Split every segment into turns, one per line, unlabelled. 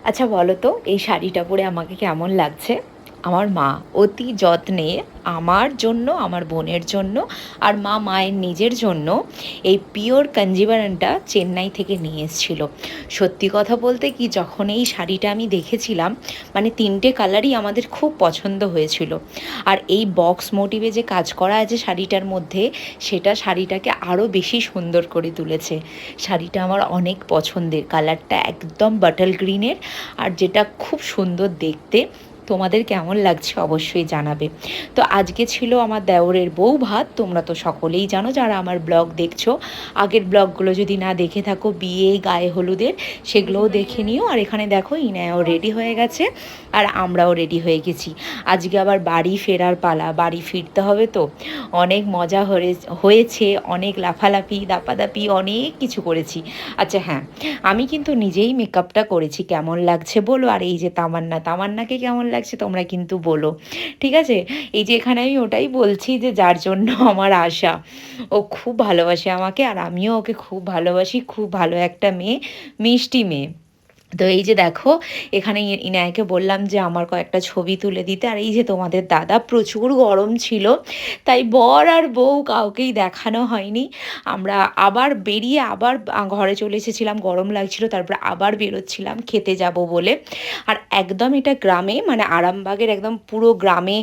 আচ্ছা বলো তো, এই শাড়িটা পরে আমাকে কেমন লাগছে? আমার মা অতি যত্নে আমার জন্য, আমার বোনের জন্য আর মায়ের নিজের জন্য এই পিওর কাঞ্জিভারামটা চেন্নাই থেকে নিয়ে এসেছিল। সত্যি কথা বলতে কি, যখন এই শাড়িটা আমি দেখেছিলাম, মানে তিনটে কালারই আমাদের খুব পছন্দ হয়েছিল। আর এই বক্স মোটিভে যে কাজ করা আছে শাড়িটার মধ্যে, সেটা শাড়িটাকে আরও বেশি সুন্দর করে তুলেছে। শাড়িটা আমার অনেক পছন্দের, কালারটা একদম বাটল গ্রিনের, আর যেটা খুব সুন্দর দেখতে। তোমাদের কেমন লাগছে অবশ্যই জানাবে। তো আজকে ছিল আমার দেওরের বউ ভাত, তোমরা তো সকলেই জানো যারা আমার ব্লগ দেখছো। আগের ব্লগগুলো যদি না দেখে থাকো, বিয়ে গায়ে হলুদের, সেগুলোও দেখে নিও। আর এখানে দেখো ইনায়াও রেডি হয়ে গেছে আর আমরাও রেডি হয়ে গেছি। আজকে আবার বাড়ি ফেরার পালা, বাড়ি ফিরতে হবে তো। অনেক মজা হয়েছে, অনেক লাফালাফি দাপাদাপি অনেক কিছু করেছি। আচ্ছা হ্যাঁ, আমি কিন্তু নিজেই মেকআপটা করেছি, কেমন লাগছে বলো। আর এই যে তামান্নাকে কেমন লাগছে তোমরা কিন্তু বলো, ঠিক আছে? এই যে এখানে আমি ওটাই বলছি যে যার জন্য আমার আশা, ও খুব ভালোবাসে আমাকে আর আমিও ওকে খুব ভালোবাসি। খুব ভালো একটা মেয়ে, মিষ্টি মেয়ে। তো এই যে দেখো, এখানে ইনায়াকে বললাম যে আমার কয়েকটা ছবি তুলে দিতে। আর এই যে তোমাদের দাদা, প্রচুর গরম ছিল, তাই বর আর বউ কাউকেই দেখানো হয়নি। আমরা আবার বেরিয়ে আবার ঘরে চলে এসেছিলাম, গরম লাগছিল, তারপর আবার বেরোচ্ছিলাম খেতে যাব বলে। আর একদম এটা গ্রামে, মানে আরামবাগের একদম পুরো গ্রামে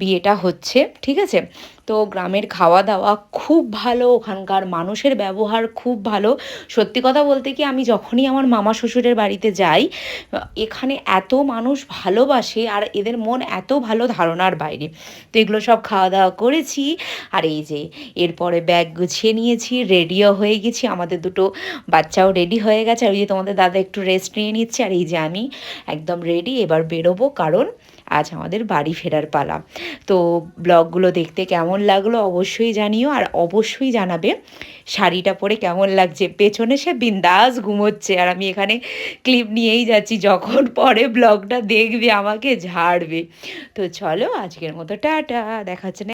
বিয়েটা হচ্ছে, ঠিক আছে? তো গ্রামের খাওয়া দাওয়া খুব ভালো, ওখানকার মানুষের ব্যবহার খুব ভালো। সত্যি কথা বলতে কি, আমি যখনই আমার মামা শ্বশুরের বাড়িতে যাই, এখানে এত মানুষ ভালোবাসে আর এদের মন এত ভালো, ধারণার বাইরে। তো এগুলো সব খাওয়া দাওয়া করেছি। আর এই যে এরপরে ব্যাগ গুছিয়ে নিয়েছি, রেডিও হয়ে গেছি, আমাদের দুটো বাচ্চাও রেডি হয়ে গেছে। আর ওই যে তোমাদের দাদা একটু রেস্ট নিয়ে নিচ্ছে, আর এই যে আমি একদম রেডি, এবার বেরোবো, কারণ আজ আমাদের বাড়ি ফেরার পালা। তো ব্লগগুলো দেখতে কেমন লাগলো অবশ্যই জানিও, আর অবশ্যই জানাবে শাড়িটা পরে কেমন লাগছে। পেছনে সে বিন্দাস ঘুমোচ্ছে আর আমি এখানে ক্লিপ নিয়েই যাচ্ছি, যখন পরে ব্লগটা দেখবে আমাকে ঝাড়বে। তো চলো আজকের মতো টাটা, দেখা হচ্ছে না।